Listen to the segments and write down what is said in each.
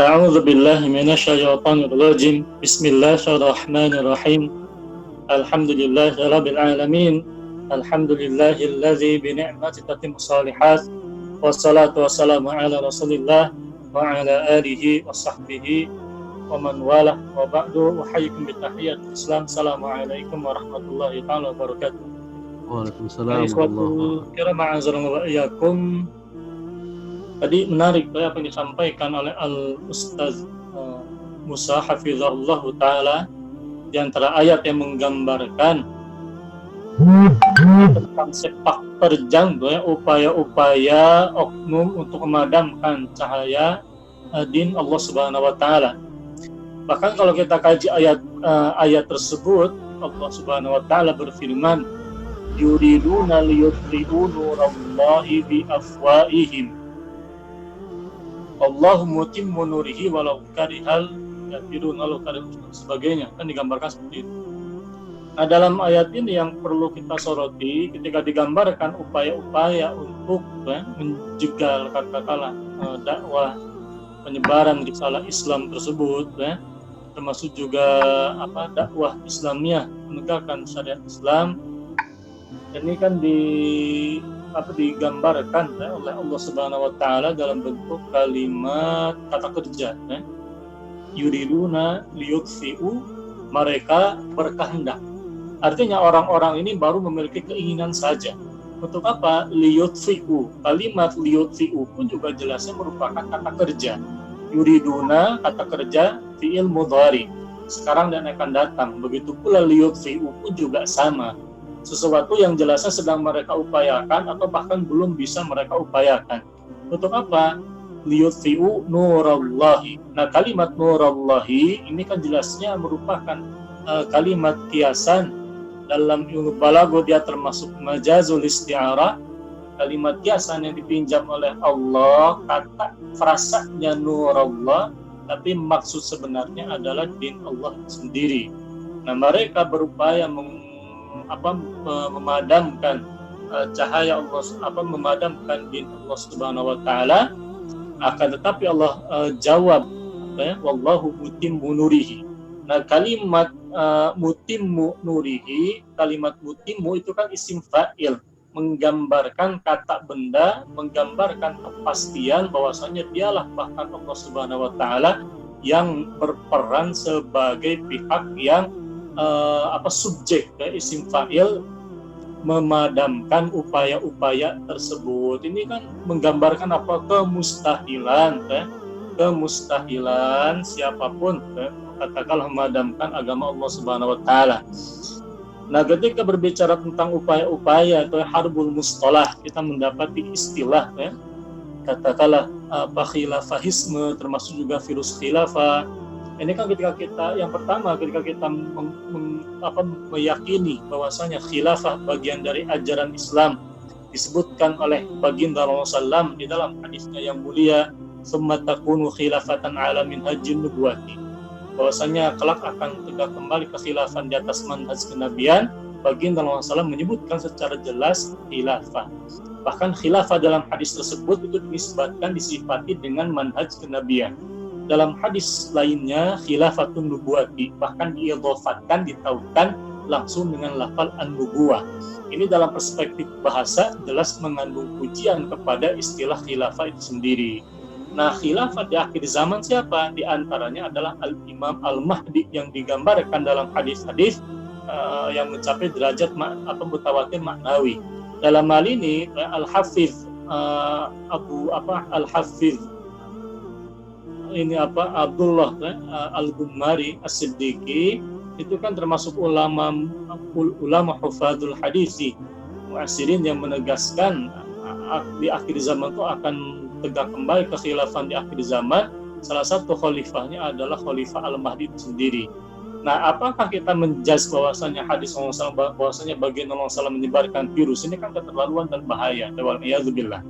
A'udzu billahi minasyaitonir rajim. Bismillahirrahmanirrahim. Alhamdulillahirabbil alamin. Alhamdulillahilladzi bi ni'matihi tatimmu shalihat. Wassalatu wassalamu ala Rasulillah wa ala alihi wa sahbihi wa man walah. Wa ba'du, uhayyikum bi tahiyyatil Islam. Assalamualaikum warahmatullahi taala wabarakatuh. Waalaikumsalam warahmatullahi wabarakatuh. Tadi menarik apa yang disampaikan oleh Al-Ustaz Musa Hafizahullah Ta'ala di antara ayat yang menggambarkan tentang sepak terjang upaya-upaya oknum untuk memadamkan cahaya din Allah Subhanahu wa Ta'ala. Bahkan kalau kita kaji ayat tersebut, Allah Subhanahu wa Ta'ala berfirman, yuriduna liyutfi'u nurallahi bi afwaihim Allahu mutimmu nurihi walau karihal kafirun, walau karihal sebagainya, kan digambarkan seperti itu. Nah, dalam ayat ini yang perlu kita soroti ketika digambarkan upaya-upaya untuk menjegal katakanlah dakwah penyebaran risalah Islam tersebut, termasuk juga dakwah Islamiyah, menegakkan syariat Islam. Ini kan digambarkan oleh Allah Subhanahu wa Ta'ala dalam bentuk kalimat kata kerja, yuriduna liyutfi'u, mereka berkehendak. Artinya orang-orang ini baru memiliki keinginan saja. Untuk apa? Liyutfi'u. Kalimat liyutfi'u pun juga jelasnya merupakan kata kerja. Yuriduna, kata kerja fi'il mudhari, sekarang dan akan datang. Begitu pula liyutfi'u pun juga sama, sesuatu yang jelasnya sedang mereka upayakan atau bahkan belum bisa mereka upayakan. Untuk apa? Liyutfi'u nurallahi. Nah, kalimat nurallahi ini kan jelasnya merupakan kalimat kiasan. Dalam ilmu balaghah dia termasuk majazul isti'arah, kalimat kiasan yang dipinjam oleh Allah, kata frasanya nurallah, tapi maksud sebenarnya adalah din Allah sendiri. Nah, mereka berupaya memadamkan cahaya Allah, memadamkan din Allah Subhanahu wa Ta'ala. Akan tetapi Allah jawab, wallahu mutimmu nurihi. Nah, kalimat mutimmu nurihi, kalimat mutimmu itu kan isim fa'il, menggambarkan kata benda, menggambarkan kepastian bahwasanya dialah bahkan Allah Subhanahu wa Ta'ala yang berperan sebagai pihak yang subjek, isim fa'il, memadamkan upaya-upaya tersebut. Ini kan menggambarkan kemustahilan, kemustahilan siapapun katakanlah memadamkan agama Allah Subhanahu wa Ta'ala. Nah, ketika berbicara tentang upaya-upaya atau harbul mustalah, kita mendapati istilah katakanlah khilafahisme, termasuk juga virus khilafah. Ini kan ketika kita meyakini bahwasanya khilafah bagian dari ajaran Islam, disebutkan oleh baginda Rasulullah SAW di dalam hadisnya yang mulia, summa takunu khilafatan ala minhajin nubuwati, bahwasanya kelak akan tegak kembali kekhilafan di atas manhaj kenabian. Baginda Rasulullah SAW menyebutkan secara jelas khilafah. Bahkan khilafah dalam hadis tersebut itu disifati dengan manhaj kenabian. Dalam hadis lainnya khilafatun nubuwati, bahkan diidhofatkan, ditauhidkan langsung dengan lafal an-nubuwah. Ini dalam perspektif bahasa jelas mengandung pujian kepada istilah khilafah itu sendiri. Nah, khilafah di akhir zaman siapa? Di antaranya adalah Al-Imam Al-Mahdi yang digambarkan dalam hadis-hadis yang mencapai derajat mutawatir maknawi. Dalam hal ini Al-Hafiz Al-Hafiz Abdullah Al-Ghumari As-Siddiqi itu kan termasuk ulama hufadzul hadisi mu'asirin yang menegaskan di akhir zaman itu akan tegak kembali kekhilafan di akhir zaman. Salah satu khalifahnya adalah Khalifah Al-Mahdi itu sendiri. Nah, apakah kita menjudge bahwasanya hadis Rasulullah bahwasanya baginda Rasulullah menyebarkan virus? Ini kan keterlaluan dan bahaya. Wal'iyadzubillah.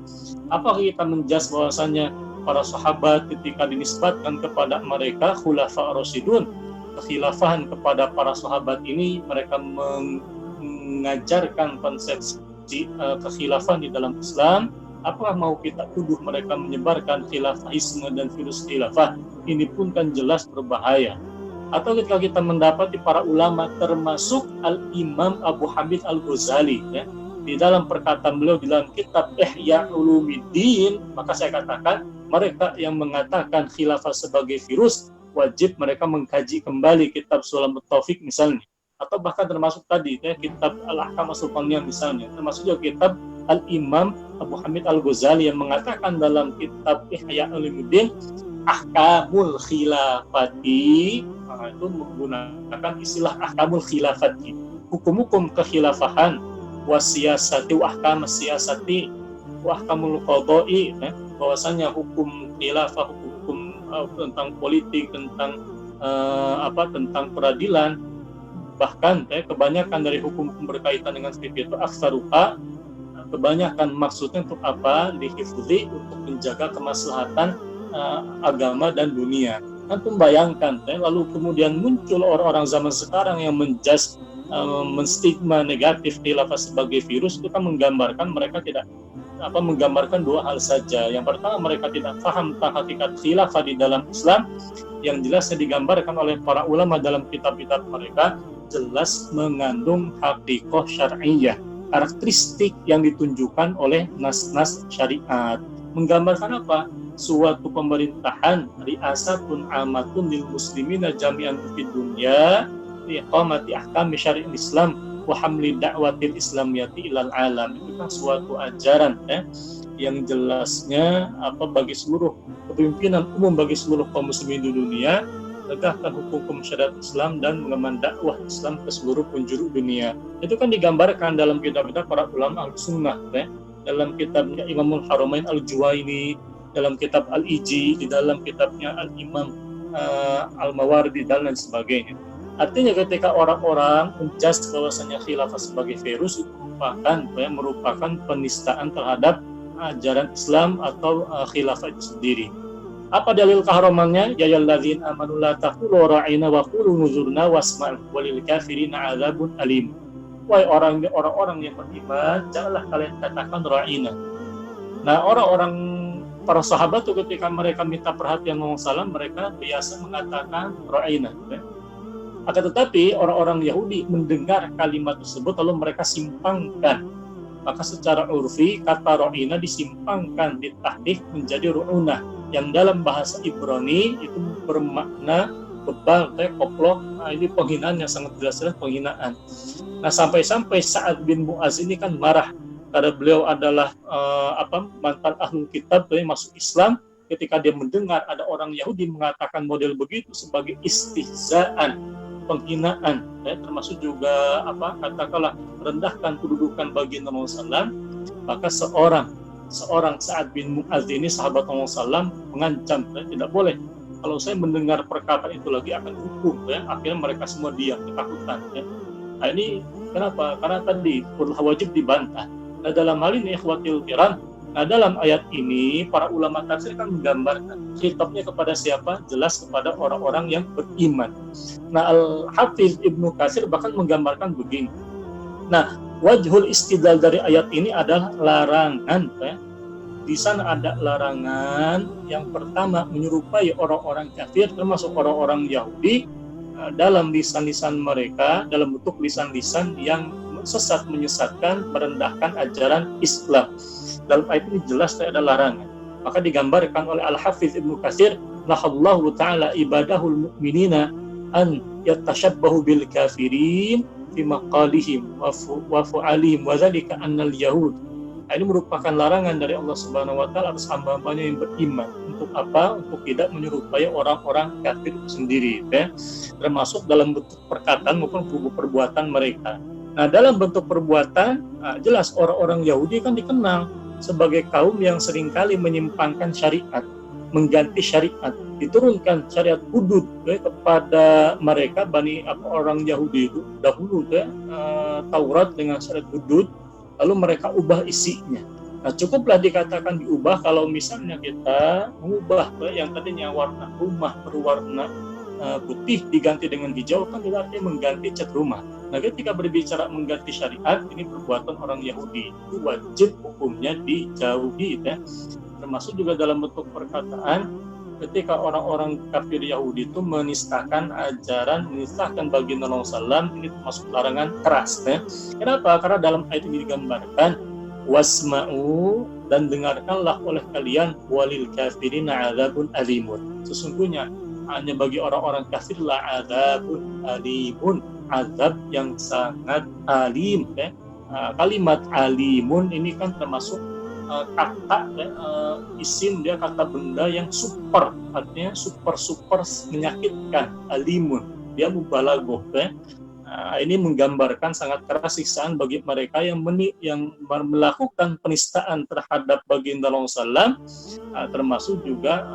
Apakah kita menjudge bahwasanya para sahabat ketika dinisbatkan kepada mereka khulafa rasyidun, kekhilafahan kepada para sahabat ini, mereka mengajarkan konsepsi kekhilafan di dalam Islam, Apakah mau kita tuduh mereka menyebarkan khilafahisme dan virus khilafah? Ini pun kan jelas berbahaya. Atau ketika kita mendapati para ulama termasuk Al-Imam Abu Hamid Al-Ghazali, ya, di dalam perkataan beliau di dalam kitab Ihya Ulumuddin, maka saya katakan mereka yang mengatakan khilafah sebagai virus, wajib mereka mengkaji kembali kitab Sulamut Taufik misalnya, atau bahkan termasuk tadi ya, kitab Al-Ahkam As-Sultaniyah misalnya, termasuk juga kitab Al-Imam Abu Hamid Al-Ghazali yang mengatakan dalam kitab Ihya Ulumuddin Ahkamul Khilafati, itu menggunakan istilah Ahkamul Khilafati, hukum-hukum kekhilafahan, wasiyasati wa ahkam siyasati wa ahkamul qadai, bahwasanya hukum khilafah, hukum tentang politik, tentang tentang peradilan, bahkan kebanyakan dari hukum berkaitan dengan fikih itu aksaruha, kebanyakan maksudnya untuk apa? Dihifdzi, untuk menjaga kemaslahatan agama dan dunia. Antum bayangkan, lalu kemudian muncul orang-orang zaman sekarang yang menjudge, menstigma negatif khilafah sebagai virus, itu kan menggambarkan mereka tidak menggambarkan dua hal saja. Yang pertama, mereka tidak paham tentang hakikat khilafah di dalam Islam, yang jelasnya digambarkan oleh para ulama dalam kitab-kitab mereka, jelas mengandung hakikoh syar'iyah, karakteristik yang ditunjukkan oleh nas-nas syariat. Menggambarkan apa? Suatu pemerintahan riasatun amatun lil muslimina jami'an fid dunya iqamati ahkam syari'il Islam wa hamli da'watil islamiyati ilal alam. Itu kan suatu ajaran yang jelasnya bagi seluruh kepemimpinan umum, bagi seluruh kaum muslimin di dunia, tegakkan hukum syariat Islam dan mengemban dakwah Islam ke seluruh penjuru dunia. Itu kan digambarkan dalam kitab-kitab para ulama al-sunnah, dalam kitabnya Imamul Haramain Al-Juwaini, dalam kitab Al-Iji, di dalam kitabnya Al-Imam Al-Mawardi, dan lain sebagainya. Artinya ketika orang-orang menjudge bahwasanya khilafah sebagai virus, itu merupakan penistaan terhadap ajaran Islam atau khilafah itu sendiri. Apa dalil keharamannya? Ya ayyuhalladzina amanu la taqulu ra'ina wa qulu nuzurna wasma'u walil kafirina 'adzabun alim. Wahai orang-orang yang beriman, janganlah kalian katakan ra'ina. Nah, orang-orang para sahabat itu ketika mereka minta perhatian Rasulullah SAW, mereka biasa mengatakan ra'ina. Akan tetapi orang-orang Yahudi mendengar kalimat tersebut lalu mereka simpangkan. Maka secara urfi kata ra'ina disimpangkan, ditahrif menjadi ru'unah, yang dalam bahasa Ibrani itu bermakna bebal, koplok. Nah, ini penghinaan yang sangat jelas penghinaan. Nah, sampai-sampai Sa'ad bin Mu'az ini kan marah karena beliau adalah mantan ahlul kitab, masuk Islam. Ketika dia mendengar ada orang Yahudi mengatakan model begitu sebagai istihzaan, penghinaan, termasuk juga katakanlah merendahkan kedudukan baginda Rasulullah SAW, maka seorang Sa'ad bin Mu'az ini sahabat Rasulullah SAW mengancam, tidak boleh. Kalau saya mendengar perkataan itu lagi akan hukum. Akhirnya mereka semua diam, ketakutan. Nah, ini kenapa? Karena tadi wajib dibantah. Nah, dalam hal ini ikhwatil kiram, dalam ayat ini para ulama tafsir kan menggambarkan khitabnya kepada siapa? Jelas kepada orang-orang yang beriman. Nah, Al-Hafiz Ibnu Katsir bahkan menggambarkan begini. Nah, wajhul istidlal dari ayat ini adalah larangan. Di sana ada larangan yang pertama, menyerupai orang-orang kafir termasuk orang-orang Yahudi dalam lisan-lisan mereka, dalam bentuk lisan-lisan yang sesat, menyesatkan, merendahkan ajaran Islam. Dalam ayat ini jelas ada larangan. Maka digambarkan oleh Al-Hafiz Ibnu Katsir, nahallahu ta'ala ibadahul mu'minina an yatashabbahu bil kafirin fi maqalihim wa fu'alihim wa dzalika annal yahud. Ini merupakan larangan dari Allah Subhanahu wa taala atas hamba-hambanya yang beriman. Untuk apa? Untuk tidak menyerupai orang-orang kafir sendiri, termasuk dalam bentuk perkataan maupun perbuatan mereka. Nah, dalam bentuk perbuatan, jelas orang-orang Yahudi kan dikenal sebagai kaum yang seringkali menyimpangkan syariat, mengganti syariat, diturunkan syariat hudud kepada mereka, orang Yahudi itu dahulu Taurat dengan syariat hudud, lalu mereka ubah isinya. Nah, cukuplah dikatakan diubah kalau misalnya kita mengubah yang tadinya warna rumah berwarna putih diganti dengan hijau kan berarti mengganti cat rumah. Nah, ketika berbicara mengganti syariat, ini perbuatan orang Yahudi itu wajib hukumnya dijauhi, ya. Termasuk juga dalam bentuk perkataan ketika orang-orang kafir Yahudi itu menistakan ajaran, menistakan baginda Rasulullah SAW, ini termasuk larangan keras, ya. Kenapa? Karena dalam ayat ini digambarkan wasma'u, dan dengarkanlah oleh kalian, walil kafirina adzabun alimun, sesungguhnya hanya bagi orang-orang kafirlah adzabun alimun, azab yang sangat alim, ya. Kalimat alimun ini kan termasuk kata, isim, dia kata benda yang super, artinya super menyakitkan, alimun, dia mubalaghah, ya. Ini menggambarkan sangat keras siksaan bagi mereka yang melakukan penistaan terhadap baginda Rasulullah SAW, termasuk juga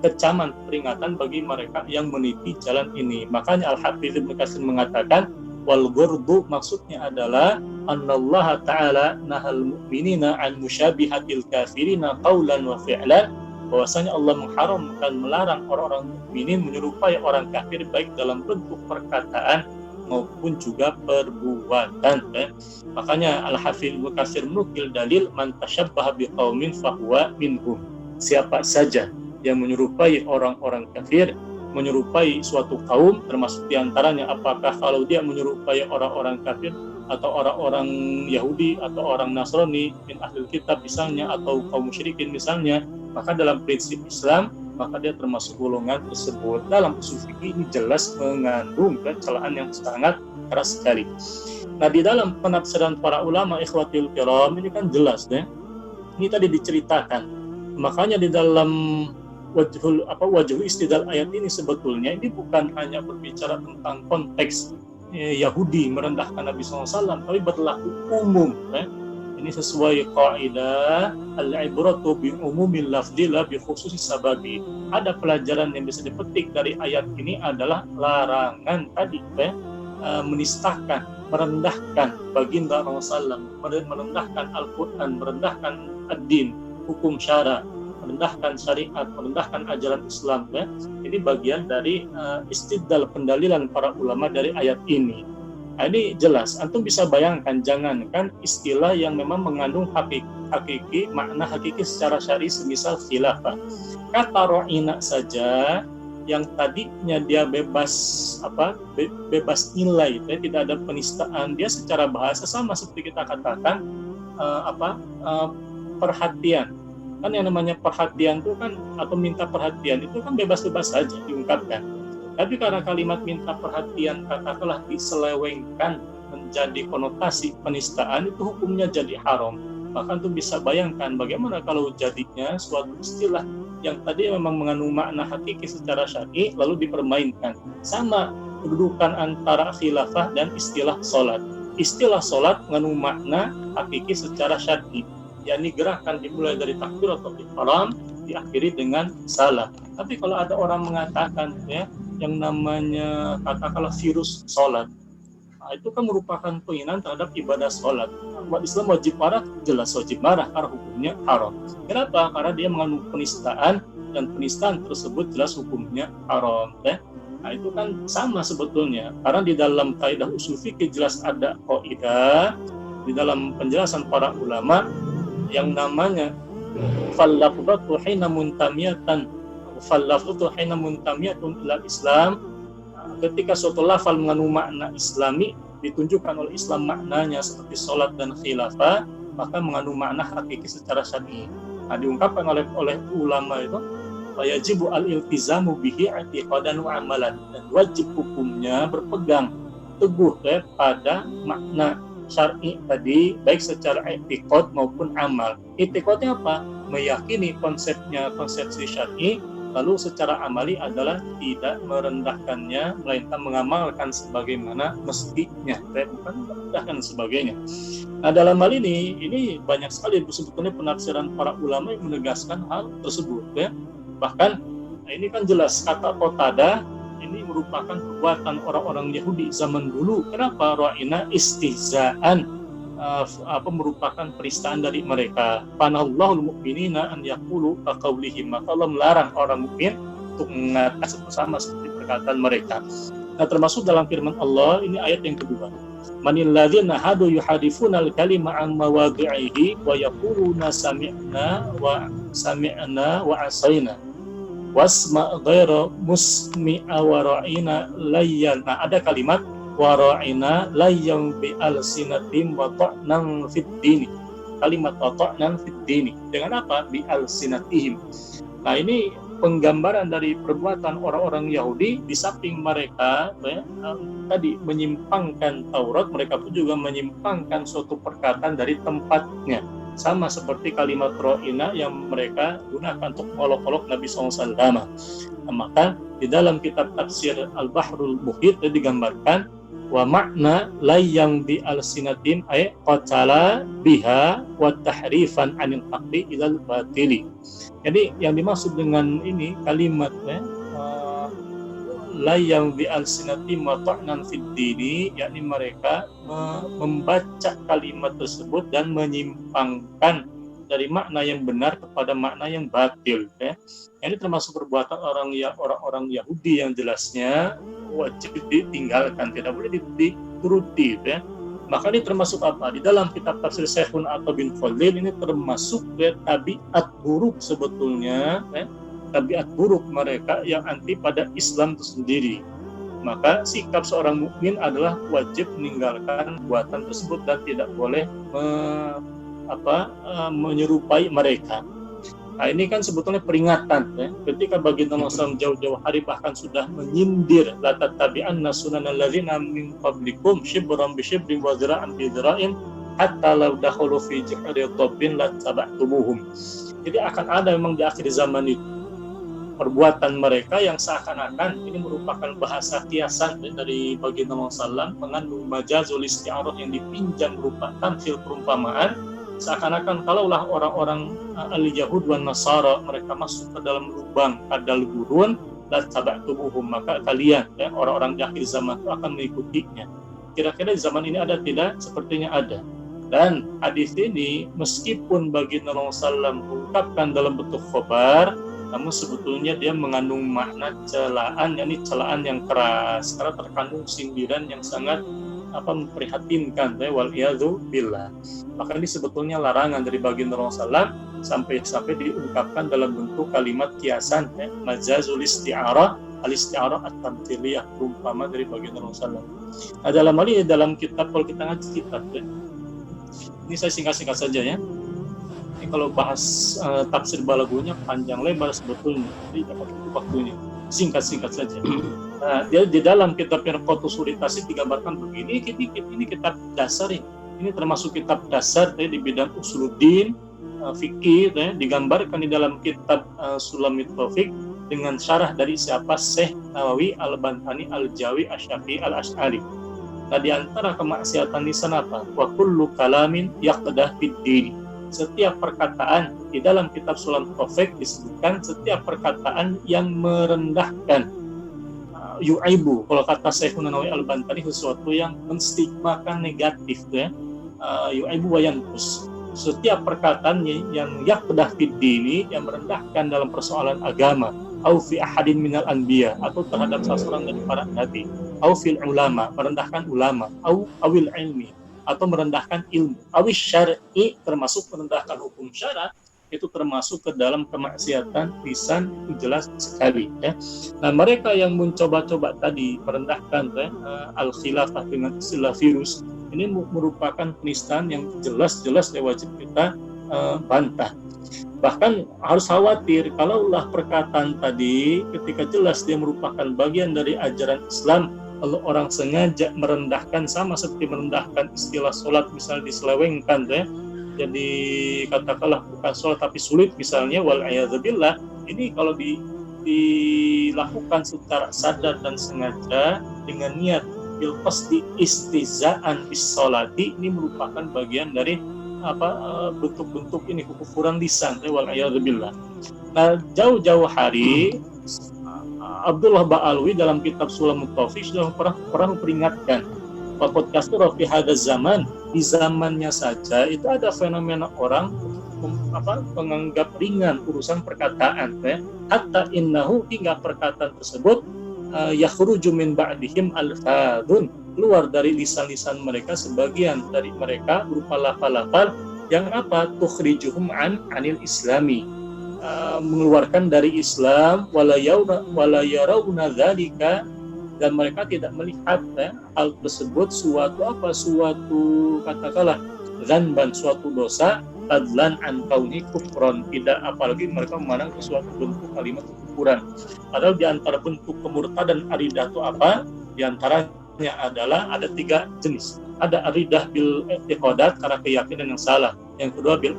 kecaman, peringatan bagi mereka yang meniti jalan ini. Makanya Al-Hafidz Ibnu Katsir mengatakan wal ghurdu, maksudnya adalah annallaha ta'ala nahal mu'minina an musyabihatil kafirina qawlan wa fi'lan, bahwasanya Allah mengharamkan, melarang orang-orang mukminin menyerupai orang kafir baik dalam bentuk perkataan maupun juga perbuatan, ya. Makanya Al-Hafidz Ibnu Katsir menukil dalil man tasyabbaha biqaumin fahuwa minhum, siapa saja yang menyerupai orang-orang kafir, menyerupai suatu kaum, termasuk diantaranya apakah kalau dia menyerupai orang-orang kafir atau orang-orang Yahudi atau orang Nasrani min ahlul kitab misalnya, atau kaum musyrikin misalnya, maka dalam prinsip Islam maka dia termasuk golongan tersebut. Dalam usul fikih ini jelas mengandung celaan yang sangat keras sekali. Nah, di dalam penafsiran para ulama ikhwatul kiram ini kan jelas, ya. Ini tadi diceritakan. Makanya di dalam wajhul istidlal ayat ini sebetulnya ini bukan hanya berbicara tentang konteks Yahudi merendahkan Nabi SAW, tapi berlaku umum, ya. Ini sesuai kaidah al-ibratu bi umumil lafzi la bi khususis sababi. Ada pelajaran yang bisa dipetik dari ayat ini adalah larangan tadi, ya, menistakan, merendahkan baginda Rasulullah SAW, merendahkan Al-Quran, merendahkan ad-din, hukum syara, merendahkan syariat, merendahkan ajaran Islam, ya. Ini bagian dari istidlal, pendalilan para ulama dari ayat ini. Nah, ini jelas, antum bisa bayangkan, jangankan istilah yang memang mengandung hakiki, makna hakiki secara syar'i, semisal khilafah. Kata ro'ina saja yang tadinya dia bebas nilai, ya, tidak ada penistaan, dia secara bahasa sama seperti kita katakan perhatian. Kan yang namanya perhatian itu kan, atau minta perhatian itu kan bebas-bebas saja diungkapkan. Tapi karena kalimat minta perhatian katakanlah diselewengkan menjadi konotasi penistaan, itu hukumnya jadi haram. Maka itu bisa bayangkan bagaimana kalau jadinya suatu istilah yang tadi memang mengandung makna hakiki secara syar'i lalu dipermainkan. Sama kedudukan antara khilafah dan istilah sholat. Istilah sholat mengandung makna hakiki secara syar'i, yakni gerakan dimulai dari takbir atau ihram diakhiri dengan salam. Tapi kalau ada orang mengatakan, ya, yang namanya katakanlah virus sholat, nah, itu kan merupakan penghinaan terhadap ibadah sholat. Umat Islam wajib marah, jelas wajib marah karena hukumnya haram. Kenapa? Karena dia mengandung penistaan, dan penistaan tersebut jelas hukumnya haram, ya. Nah, itu kan sama sebetulnya, karena di dalam kaidah usul fikih jelas ada kaidah di dalam penjelasan para ulama yang namanya fal-lafdhatu hina muntamiyatun ila Islam. Ketika suatu lafal mengandung makna islami, ditunjukkan oleh Islam maknanya seperti sholat dan khilafah, maka mengandung makna hakiki secara syar'i. Nah, diungkapkan oleh ulama itu wajibu al-iltizamu bihi i'tiqadan wa amalan, dan wajib hukumnya berpegang teguh pada makna syar'i tadi, baik secara i'tiqad maupun amal. I'tiqadnya apa? Meyakini konsepnya, konsepsi syar'i, lalu secara amali adalah tidak merendahkannya, melainkan mengamalkan sebagaimana mestinya, bukan merendahkan sebagainya. Nah, dalam hal ini banyak sekali sebetulnya penafsiran para ulama yang menegaskan hal tersebut, ya. Bahkan ini kan jelas kata Qatadah ini merupakan perbuatan orang-orang Yahudi zaman dulu. Kenapa? Ra'ina istihza'an, merupakan penistaan dari mereka. Panallahul mu'minina an yaqulu kaqaulihim, maka Allah melarang orang mukmin untuk mengatasi bersama seperti perkataan mereka. Nah, termasuk dalam firman Allah, ini ayat yang kedua. Manil ladzina hadu yuharifuna al-kalima an mawadhi'ihi wa yaquluna sami'na wa asaina wasma' ghaira musmi'a wa ra'ina layyan. Nah, ada kalimat wa ra'ina layyan bi alsinatim wa ta'nan fid dini. Kalimat wa ta'nan fid dini. Dengan apa? Bi alsinatihim. Nah, ini penggambaran dari perbuatan orang-orang Yahudi. Di samping mereka tadi menyimpangkan Taurat, mereka pun juga menyimpangkan suatu perkataan dari tempatnya, sama seperti kalimat ro'ina yang mereka gunakan untuk olok-olok Nabi SAW. Nah, maka di dalam kitab tafsir Al-Bahrul Muhit digambarkan wa makna layyang bi alsinatim ay qatala biha wa tahrifan anil haqqi ilal batili. Jadi yang dimaksud dengan ini kalimat layyang bi alsinatim wa ta'nan fid dini, yakni mereka membaca kalimat tersebut dan menyimpangkan dari makna yang benar kepada makna yang batil. Ini termasuk perbuatan orang-orang Yahudi yang jelasnya wajib ditinggalkan, tidak boleh dituruti. Maka ini termasuk apa? Di dalam kitab tafsir Syekhun atau bin Khalil ini termasuk tabiat buruk sebetulnya, tabiat buruk mereka yang anti pada Islam itu sendiri. Maka sikap seorang mukmin adalah wajib meninggalkan perbuatan tersebut dan tidak boleh menyerupai mereka. Nah, ini kan sebetulnya peringatan ketika baginda Rasulullah jauh-jauh hari bahkan sudah menyindir la tattabi'anna sunanal ladzina min qablikum shibran bi shibrin wa dhira'an bi dhira'in hatta law dakhulu fi juhri dhabbin la taba'tumuhum. Jadi akan ada memang di akhir zaman itu perbuatan mereka yang seakan-akan ini merupakan bahasa kiasan dari baginda Rasulullah mengandung majazul isti'arah yang dipinjam berupa tamsil perumpamaan. Seakan-akan kalaulah orang-orang al-Yahud wan Nasara mereka masuk ke dalam lubang kadal gurun la taba'tumuhum, maka kalian orang-orang di akhir zaman itu akan mengikutinya. Kira-kira di zaman ini ada tidak? Sepertinya ada. Dan hadis ini meskipun baginda Rasulullah mengungkapkan dalam bentuk khabar, namun sebetulnya dia mengandung makna celaan, yakni celaan yang keras karena terkandung sindiran yang sangat memprihatinkan, waliyadzu billah. Maka ini sebetulnya larangan dari baginda Rasulullah sampai diungkapkan dalam bentuk kalimat kiasan, majazul isti'arah, al-isti'arah at-tamthiliyah, perumpamaan dari baginda Rasulullah. Nah, dalam hal ini dalam kitab, kalau kita ngaji kitab ini saya singkat-singkat saja ya. Ini kalau bahas tafsir Balagunya panjang lebar sebetulnya, jadi dapat waktunya. Singkat-singkat saja. Nah, dia di dalam kitab Mirqatus Suritasi digambarkan begini, ini kitab dasar ini. Ini termasuk kitab dasar di bidang usuluddin, fikih, digambarkan di dalam kitab Sulamit Taufik dengan syarah dari siapa? Syekh Nawawi Al-Bantani Al-Jawi Asy-Syafi'i Al-Asy'ari. Nah, di antara kemaksiatan di sana apa? Wa kullu kalamin yaqdah fid-din. Setiap perkataan di dalam kitab Sulam Taufik disebutkan setiap perkataan yang merendahkan, yu'aibu, kalau kata Syekh Nawawi Al-Bantani, sesuatu yang menstigmakan negatif, yu'aibu wa yanqus. Setiap perkataan yang yaqdah fid dini, yang merendahkan dalam persoalan agama, au fi ahadin minal anbiya, atau terhadap sasaran dari para nabi, au fil ulama, merendahkan ulama, awil ilmi, atau merendahkan ilmu, awis syar'i, termasuk merendahkan hukum syarat, itu termasuk ke dalam kemaksiatan lisan, itu jelas sekali. Nah, mereka yang mencoba-coba tadi merendahkan al-khilafah dengan istilah virus, ini merupakan penistaan yang jelas-jelas wajib kita bantah. Bahkan harus khawatir kalaulah perkataan tadi ketika jelas dia merupakan bagian dari ajaran Islam, kalau orang sengaja merendahkan, sama seperti merendahkan istilah sholat misalnya diselewengkan, jadi katakanlah bukan sholat tapi sulit misalnya, wal'iyadzubillah, ini kalau dilakukan secara sadar dan sengaja dengan niat bil qasdi istizaan bis sholati, ini merupakan bagian dari bentuk-bentuk ini kekufuran lisan, wal'iyadzubillah. Nah, jauh-jauh hari Abdullah Ba'alwi dalam kitab Sulamut Taufik sudah pernah memperingatkan waqad kasura fi hadzal zaman, di zamannya saja itu ada fenomena orang menganggap ringan urusan perkataan, ya. Hatta innahu, hingga perkataan tersebut yakhruju min ba'dihim alfadun, keluar dari lisan-lisan mereka sebagian dari mereka berupa lafal-lafal yang tukhrijuhum anil islami, mengeluarkan dari Islam, wala yarawna dzalika, dan mereka tidak melihat hal tersebut suatu katakanlah dzanban, suatu dosa, adlan an kauni kufron, tidak, apalagi mereka memandang suatu bentuk kalimat kekufuran. Padahal di antara bentuk kemurtadan aridah itu di antaranya adalah ada 3 jenis. Ada aridah bil i'tiqadat, karena keyakinan yang salah. Yang kedua bil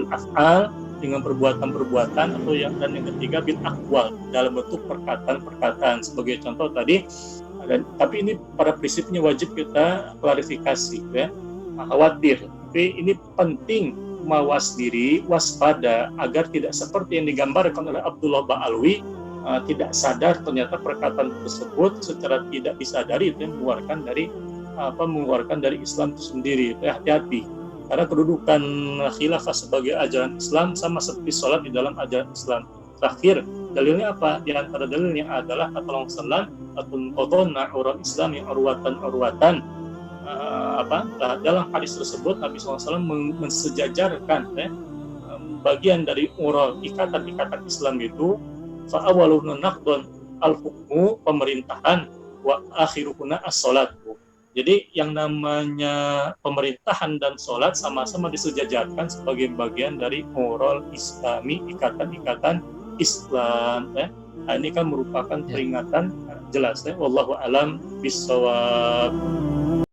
af'al, dengan perbuatan-perbuatan, dan yang ketiga bil aqwal, dalam bentuk perkataan-perkataan. Sebagai contoh tadi, tapi ini pada prinsipnya wajib kita klarifikasi, ya. Khawatir, tapi ini penting mawas diri, waspada, agar tidak seperti yang digambarkan oleh Abdullah Ba'alwi, tidak sadar ternyata perkataan tersebut secara tidak disadari itu mengeluarkan dari Islam itu sendiri. Itu hati-hati, karena kedudukan khilafah sebagai ajaran Islam sama seperti sholat di dalam ajaran Islam. Terakhir, dalilnya Di antara dalilnya adalah kata Rasulullah sallallahu alaihi Islam yang urwatan. Dalam hadis tersebut Nabi SAW mensejajarkan bagian dari ikatan-ikatan Islam itu, fa'awaluhuna naqdun al-hukmu, pemerintahan, wa akhiruhuna as-salatu. Jadi yang namanya pemerintahan dan sholat sama-sama disejajarkan sebagai bagian dari moral Islami, ikatan-ikatan Islam. Nah, ini kan merupakan peringatan jelas. Wallahu a'lam bishawab.